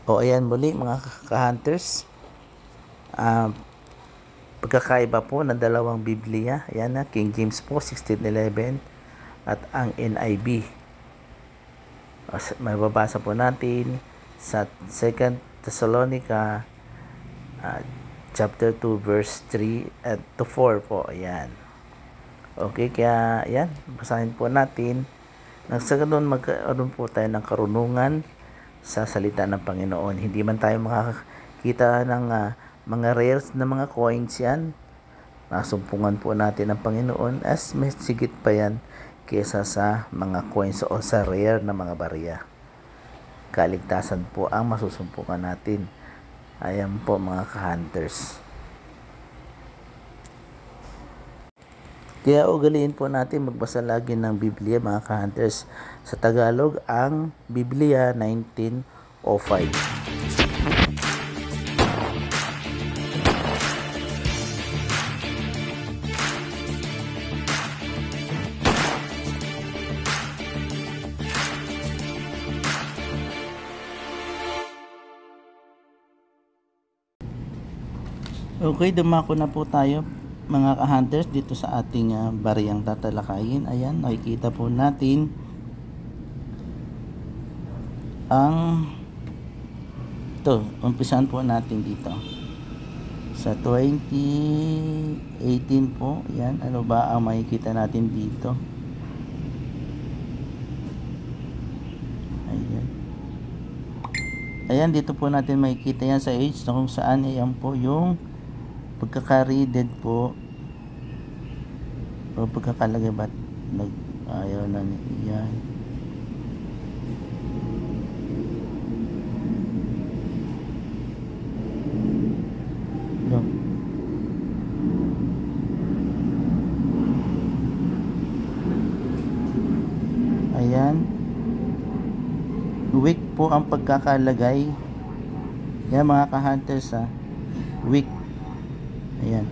O ayan muli mga ka-hunters, pagkakaiba po ng dalawang Biblia. Ayan na, King James po 1611 at ang NIV. Mababasa po natin sa 2 Thessalonica chapter 2 verse 3 at to 4 po. Ayan. Okay, kaya ayan, basahin po natin. Nang sa ganun, magkaroon po tayo ng karunungan sa salita ng Panginoon. Hindi man tayo makakita ng mga rares na mga coins yan. Nasumpungan po natin ang Panginoon as may sigit pa yan kesa sa mga coins o sa rare na mga barya. Kaligtasan po ang masusumpungan natin. Ayan po mga ka-hunters. Kaya ugaliin po natin magbasa lagi ng Biblia mga ka-hunters. Sa Tagalog, ang Biblia 1905. Okay, dumako na po tayo mga ka-hunters dito sa ating bariyang tatalakayin. Ayan, nakikita po natin ang umpisan po natin dito sa 2018 po. Ayan, ano ba ang makikita natin dito? Ayan, dito po natin makikita yan sa age na kung saan ayan po yung pagkaka-readed po o pagkakalagay ba't ayaw na yan. No. Ayan, week po ang pagkakalagay yan mga ka-hunters week. Ayan.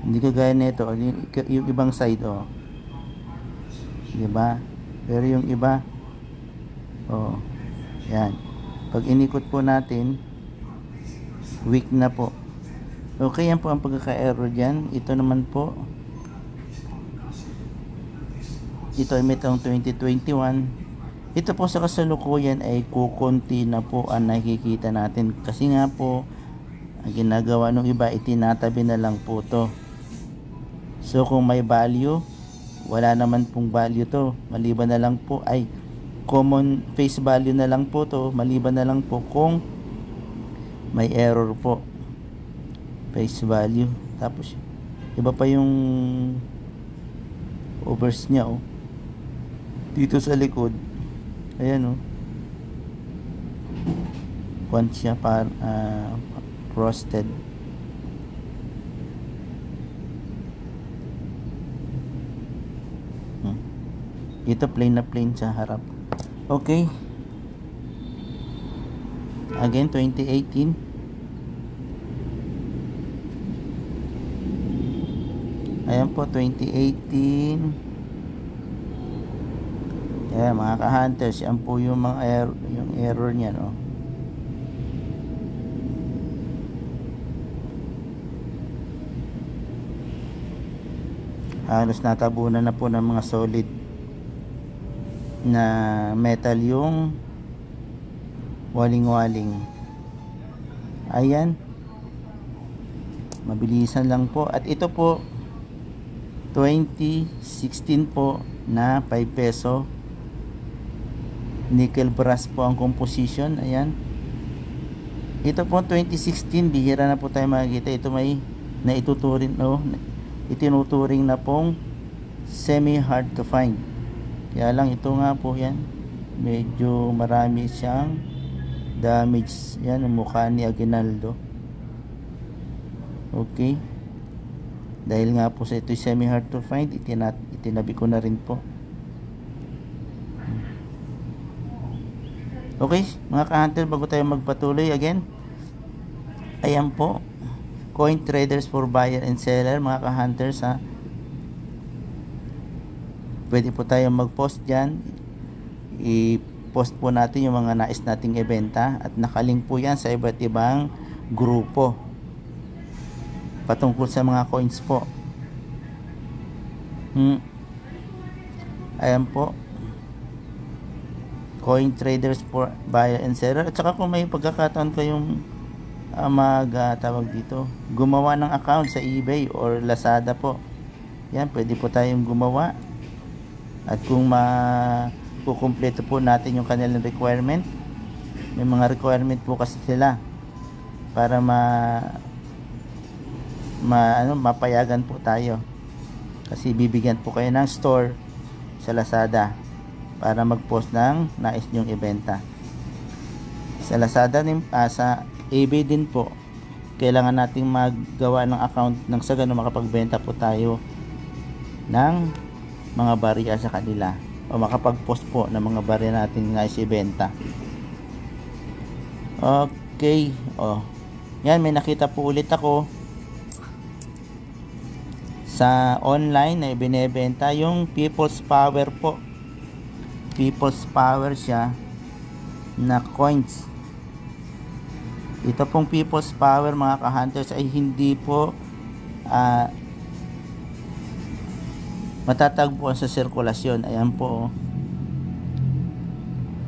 Hindi kagaya nito, yung ibang side diba? Pero yung iba yan. Pag inikot po natin, week na po. Okay, yan po ang pagkaka-error dyan. Ito naman po, ito ay may taong 2021. Ito po sa kasalukuyan ay kukunti na po ang nakikita natin. Kasi nga po, ang ginagawa ng iba, itinatabi na lang po to. So kung may value, wala naman pong value to. Maliban na lang po ay common face value na lang po to. Maliban na lang po kung may error po. Face value. Tapos iba pa yung overs niya dito sa likod. Ayan font siya para frosted. Ito plain na plain sa harap. Okay, again 2018. Ayan po 2018. Ayan mga ka-hunters, yan po yung mga error niya halos natabunan na po ng mga solid na metal yung waling-waling. Ayan, mabilisan lang po. At ito po 2016 po na 5 peso nickel brass po ang composition. Ayan, ito po 2016, bihira na po tayo makikita. Ito may naituturing itinuturing na pong semi hard to find. Kaya lang ito nga po yan, medyo marami siyang damage. Yan ang mukha ni Aguinaldo. Okay, dahil nga po sa ito semi hard to find, itinabi ko na rin po. Okay mga ka-hunter, bago tayo magpatuloy again, ayan po, coin traders for buyer and seller mga ka-hunters Pwede po tayong mag-post dyan. I-post po natin yung mga nais nating ibenta at nakalink po yan sa iba't ibang grupo patungkol sa mga coins po. Ayan po, coin traders for buyer and seller. At saka kung may pagkakataon kayong tawag dito, gumawa ng account sa eBay or Lazada po, yan, pwede po tayong gumawa. At kung kukumpleto po natin yung kanilang requirement, may mga requirement po kasi sila para mapayagan po tayo, kasi bibigyan po kayo ng store sa Lazada para mag-post ng nais nyong ibenta. Sa Lazada sa eBay din po, kailangan nating maggawa ng account nang sa ganun makapagbenta po tayo ng mga barya sa kanila o makapag-post po ng mga barya natin nais ibenta. Okay, yan, may nakita po ulit ako sa online na ibinebenta yung People's Power po. People's Power siya na coins. Ito pong People's Power, mga ka-hunters, ay hindi po matatagpuan sa sirkulasyon. Ayan po,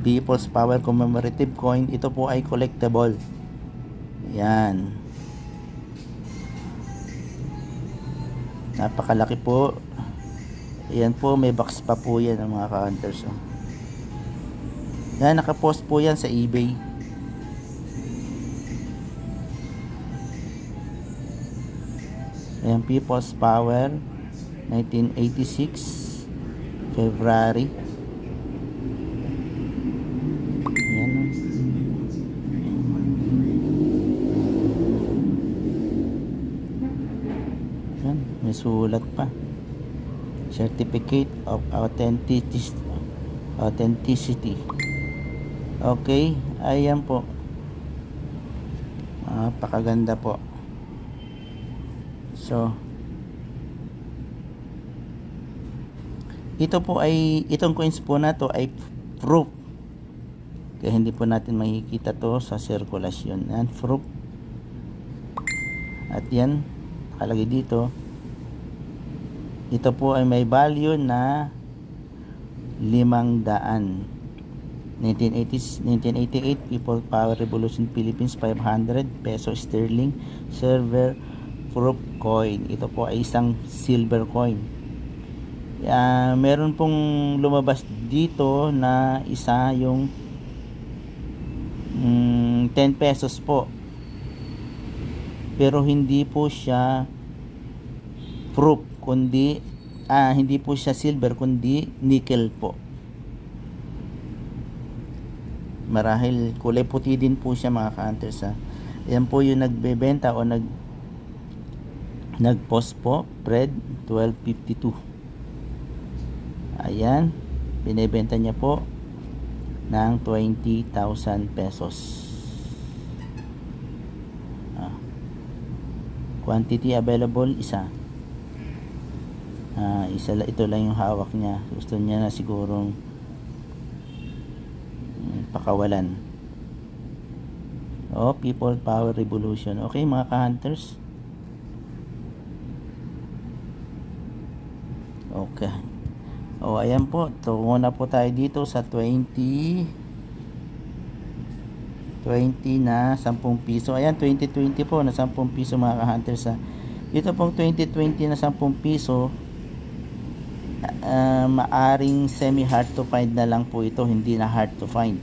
People's Power commemorative coin. Ito po ay collectible. Yan, napakalaki po. Ayan po, may box pa po yan, mga ka-hunters. Yan, nakapost po yan sa eBay. Ayan, People's Power 1986 February. Ayan, ayan, may sulat pa, Certificate of Authenticity. Okay, ayan po, napakaganda po. So ito po ay, itong coins po na to ay proof, kaya hindi po natin makikita to sa sirkulasyon. Yan, proof. At yan, nakalagay dito, ito po ay may value na 500. 1988 People Power Revolution Philippines 500 peso sterling silver proof coin. Ito po ay isang silver coin. Meron pong lumabas dito na isa yung 10 pesos po, pero hindi po siya proof, kundi hindi po siya silver kundi nickel po. Marahil kulay puti din po siya, mga ka-hunters. Yan po yung nagbebenta o nag-post po, Fred 1252. Ayan, binebenta niya po ng 20,000 pesos. Quantity available, isa. Ito lang yung hawak niya. Gusto niya na sigurong pakawalan. People Power Revolution. Okay, mga ka-hunters. Okay. Ayan po, tungo na po tayo dito sa 20 na 10 piso. Ayan, 2020 po na 10 piso, mga ka-hunters. Ito pong 2020 na 10 piso, maaring semi hard to find na lang po ito, hindi na hard to find.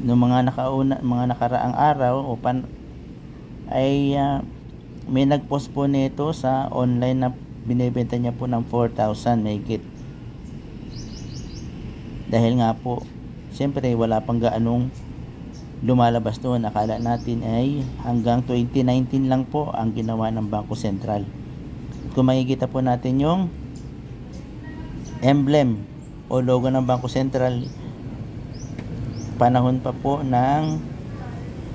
Noong mga nakaraang araw ay may nagpost po nito sa online na binebenta niya po ng 4,000 mahigit. Dahil nga po, siyempre wala pang gaanong lumalabas doon. Akala natin ay hanggang 2019 lang po ang ginawa ng Bangko Sentral. Kung makikita po natin yung emblem o logo ng Bangko Sentral, panahon pa po ng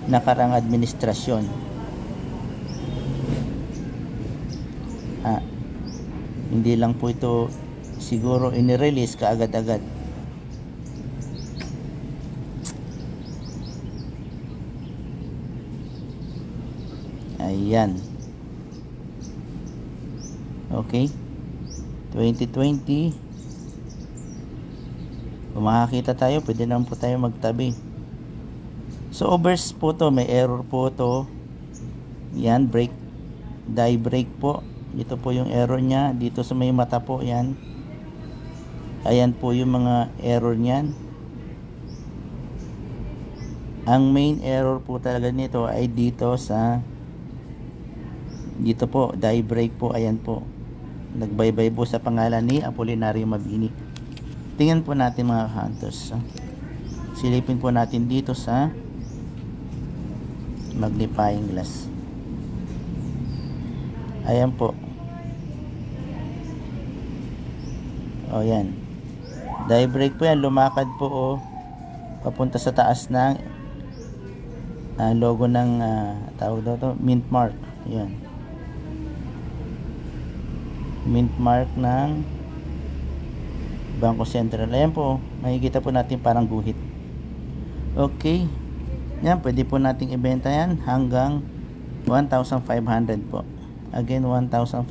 nakarang administrasyon. Hindi lang po ito siguro inirelease kaagad-agad. Ayan. Okay. 2020. Kung makakita tayo, pwede naman po tayo magtabi. So overs po to, may error po to. Yan, brake, die brake po. Dito po yung error nya. Dito sa may mata po, yan. Ayan po yung mga error nyan. Ang main error po talaga nito ay dito sa, dito po, die brake po. Ayan po. Nagbaybay po sa pangalan ni Apolinario Mabini. Tingnan po natin mga hunters. Silipin po natin dito sa magnifying glass. Ayan po. O yan. Die brake po yan. Lumakad po o papunta sa taas ng logo ng tawag dito, mint mark. Yan. Mint mark ng Bangko Sentral. Ayan po. Makikita po natin parang guhit. Okay. Yan. Pwede po nating ibenta yan hanggang 1,500 po. Again, 1,500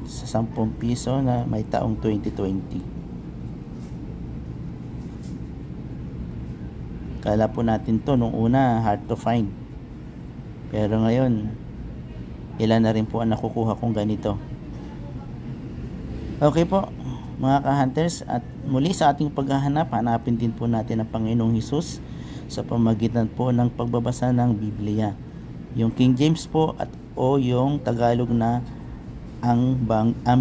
sa 10 piso na may taong 2020. Kala po natin to nung una hard to find. Pero ngayon, ilan na rin po ang nakukuha kong ganito. Okay po, mga ka-hunters, at muli sa ating paghahanap, hanapin din po natin ang Panginoong Hesus sa pamagitan po ng pagbabasa ng Biblia. Yung King James po at o yung Tagalog na ang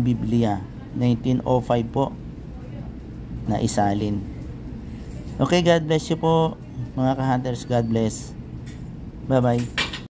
Biblia 1905 po na isalin. Okay, God bless you po mga ka-hunters. God bless. Bye bye.